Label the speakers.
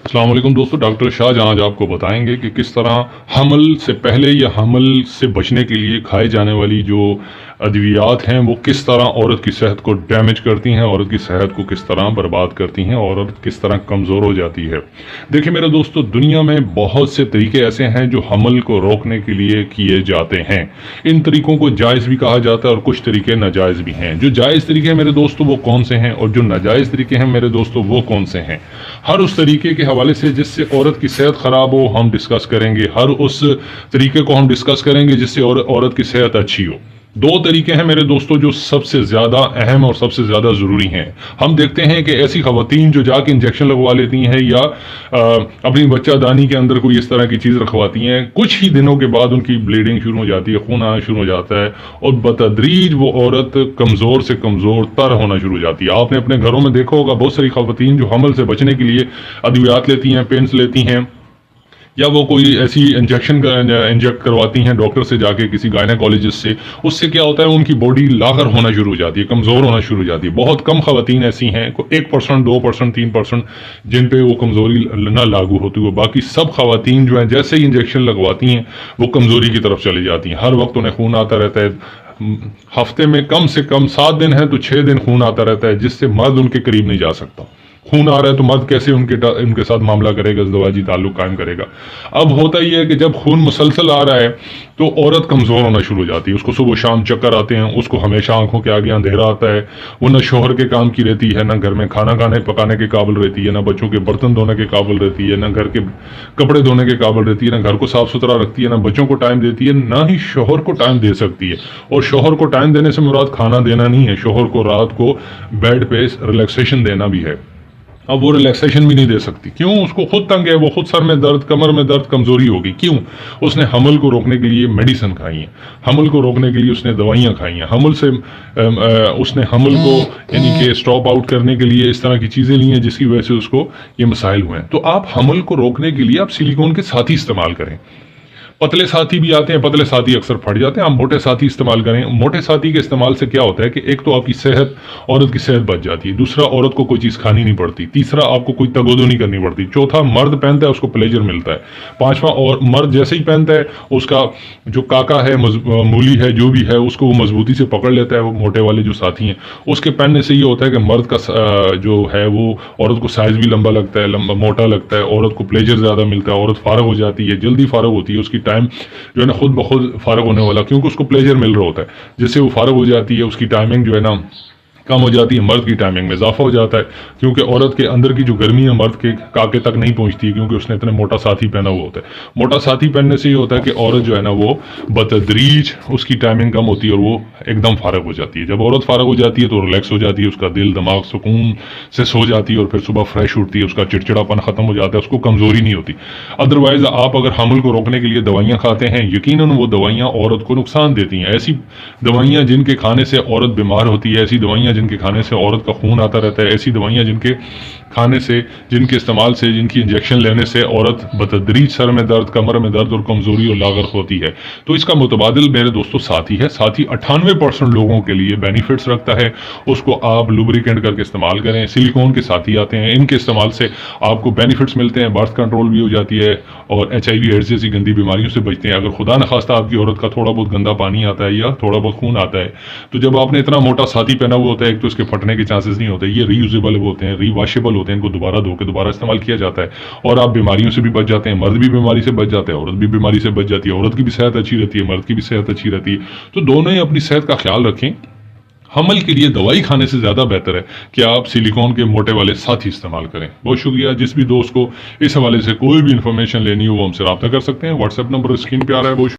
Speaker 1: अस्सलाम वालेकुम दोस्तों, डॉक्टर शाहजहां आज आपको बताएंगे कि किस तरह हमल से पहले या हमल से बचने के लिए खाई जाने वाली जो अद्वियात हैं वो किस तरह औरत की सेहत को डैमेज करती हैं, औरत की सेहत को किस तरह बर्बाद करती हैं, औरत किस तरह कमज़ोर हो जाती है। देखिए मेरे दोस्तों, दुनिया में बहुत से तरीके ऐसे हैं जो हमल को रोकने के लिए किए जाते हैं। इन तरीकों को जायज़ भी कहा जाता है और कुछ तरीके नाजायज़ भी हैं। जो जायज़ तरीके हैं मेरे दोस्तों वो कौन से हैं, और जो नाजायज़ तरीके हैं मेरे दोस्तों वो कौन से हैं। हर उस तरीके के हवाले से जिससे औरत की सेहत ख़राब हो हम डिस्कस करेंगे, हर उस तरीके को हम डिस्कस करेंगे जिससे औरत की सेहत अच्छी हो। दो तरीके हैं मेरे दोस्तों जो सबसे ज़्यादा अहम और सबसे ज़्यादा ज़रूरी हैं। हम देखते हैं कि ऐसी ख़वातीन जो जाके इंजेक्शन लगवा लेती हैं या अपनी बच्चादानी के अंदर कोई इस तरह की चीज़ रखवाती हैं, कुछ ही दिनों के बाद उनकी ब्लीडिंग शुरू हो जाती है, खून आना शुरू हो जाता है और बतदरीज वो औरत कमज़ोर से कमज़ोर तर होना शुरू हो जाती है। आपने अपने घरों में देखा होगा बहुत सारी ख़वातीन जो हमल से बचने के लिए अद्वियात लेती हैं, पेन्स लेती हैं, या वो कोई ऐसी इंजेक्ट करवाती हैं डॉक्टर से जाके, किसी गायनेकोलॉजिस्ट से। उससे क्या होता है, उनकी बॉडी लागर होना शुरू हो जाती है, कमज़ोर होना शुरू हो जाती है। बहुत कम ख़वातीन ऐसी हैं, 1%, 2%, 3% जिन पे वो कमज़ोरी ना लागू होती है। बाकी सब ख़वातीन जो हैं जैसे ही इंजेक्शन लगवाती हैं वो कमज़ोरी की तरफ चली जाती हैं। हर वक्त उन्हें खून आता रहता है। हफ्ते में कम से कम 7 दिन है तो 6 दिन खून आता रहता है, जिससे मर्द उनके करीब नहीं जा सकता। खून आ रहा है तो मर्द कैसे उनके साथ मामला करेगा, ज़वाजी ताल्लुक कायम करेगा। अब होता ही है कि जब खून मुसलसल आ रहा है तो औरत कमज़ोर होना शुरू हो जाती है। उसको सुबह शाम चक्कर आते हैं, उसको हमेशा आंखों के आगे अंधेरा आता है, वो न शोहर के काम की रहती है, न घर में खाना पकाने के काबिल रहती है, न बच्चों के बर्तन धोने के काबिल रहती है, न घर के कपड़े धोने के काबिल रहती है, न घर को साफ सुथरा रखती है, न बच्चों को टाइम देती है, न ही शोहर को टाइम दे सकती है। और शोहर को टाइम देने से मुराद खाना देना नहीं है, शोहर को रात को बेड पे रिलैक्सेशन देना भी है। अब वो रिलैक्सेशन भी नहीं दे सकती, क्यों? उसको खुद तंग है, वो खुद सर में दर्द, कमर में दर्द, कमज़ोरी होगी। क्यों? उसने हमल को रोकने के लिए मेडिसिन खाई है, हमल को रोकने के लिए उसने दवाइयाँ खाई हैं, उसने हमल को यानी कि स्टॉप आउट करने के लिए इस तरह की चीज़ें ली हैं जिसकी वजह से उसको ये मसाइल हुए हैं। तो आप हमल को रोकने के लिए आप सिलिकॉन के साथी इस्तेमाल करें। पतले साथी भी आते हैं, पतले साथी अक्सर फट जाते हैं, आप मोटे साथी इस्तेमाल करें। मोटे साथी के इस्तेमाल से क्या होता है कि एक तो आपकी सेहत, औरत की सेहत बच जाती है, दूसरा औरत को कोई चीज़ खानी नहीं पड़ती, तीसरा आपको कोई तगोदो नहीं करनी पड़ती, चौथा मर्द पहनता है उसको प्लेजर मिलता है, पांचवा और मर्द जैसे ही पहनता है उसका जो काका है, मूली है, जो भी है, उसको वो मजबूती से पकड़ लेता है। वो मोटे वाले जो साथी हैं उसके पहनने से ये होता है कि मर्द का जो है वो औरत को साइज भी लंबा लगता है, लंबा मोटा लगता है, औरत को प्लेजर ज़्यादा मिलता है, औरत फारग हो जाती है, जल्दी फारग होती है, उसकी टाइम जो है ना खुद ब खुद फारग होने वाला, क्योंकि उसको प्लेजर मिल रहा होता है। जिससे वो फारग हो जाती है, उसकी टाइमिंग जो है ना कम हो जाती है, मर्द की टाइमिंग में इजाफा हो जाता है, क्योंकि औरत के अंदर की जो गर्मी है मर्द के काके तक नहीं पहुंचती है, क्योंकि उसने इतने मोटा साथी पहना हुआ होता है। मोटा साथी पहनने से ये होता है कि औरत जो है ना वो बतदरीज उसकी टाइमिंग कम होती है और वो एकदम फारग हो जाती है। जब औरत फारग हो जाती है तो रिलैक्स हो जाती है, उसका दिल दिमाग सुकून से सो जाती है और फिर सुबह फ्रेश उठती है, उसका चिड़चिड़ापन खत्म हो जाता है, उसको कमजोरी नहीं होती। अदरवाइज आप अगर हमल को रोकने के लिए दवाइयाँ खाते हैं, यकीनन वो दवाइयाँ औरत को नुकसान देती हैं। ऐसी दवाइयाँ जिनके खाने से औरत बीमार होती है, ऐसी दवाइयाँ जिनके खाने से औरत का खून आता रहता है, ऐसी दवाइयाँ जिनके खाने से, जिनके इस्तेमाल से, जिनकी इंजेक्शन लेने से औरत बतदरीज सर में दर्द, कमर में दर्द और कमजोरी और लागर होती है। तो इसका मुतबादिल मेरे दोस्तों साथी है। साथी 98% लोगों के लिए बेनिफिट्स रखता है। उसको आप लुब्रिकेंट करके इस्तेमाल करें। सिलिकॉन के साथी आते हैं, इनके इस्तेमाल से आपको बेनिफिट्स मिलते हैं, बर्थ कंट्रोल भी हो जाती है और HIV एड्स जैसी गंदी बीमारियों से बचते हैं। अगर खुदा न खास्ता आपकी औरत का थोड़ा बहुत गंदा पानी आता है या थोड़ा बहुत खून आता है, तो जब आपने इतना मोटा साथी पहना हुआ होता है, एक तो इसके फटने के चांसेस नहीं होते, ये रीयूजेबल होते हैं, रीवाशेबल होते हैं, इनको दोबारा धो के दोबारा इस्तेमाल किया जाता है और आप बीमारियों से भी बच जाते हैं। मर्द भी बीमारी से बच जाते हैं, औरत भी बीमारी से बच जाती है, औरत की भी सेहत अच्छी रहती है, मर्द की भी सेहत अच्छी रहती है। तो दोनों ही अपनी सेहत का ख्याल रखें। हमल के लिए दवाई खाने से ज़्यादा बेहतर है कि आप सिलिकॉन के मोटे वाले साथी इस्तेमाल करें। बहुत शुक्रिया। जिस भी दोस्त को इस हवाले से कोई भी इंफॉर्मेशन लेनी हो वो हमसे रब्ता कर सकते हैं। व्हाट्सएप नंबर स्क्रीन पे आ रहा है। बहुत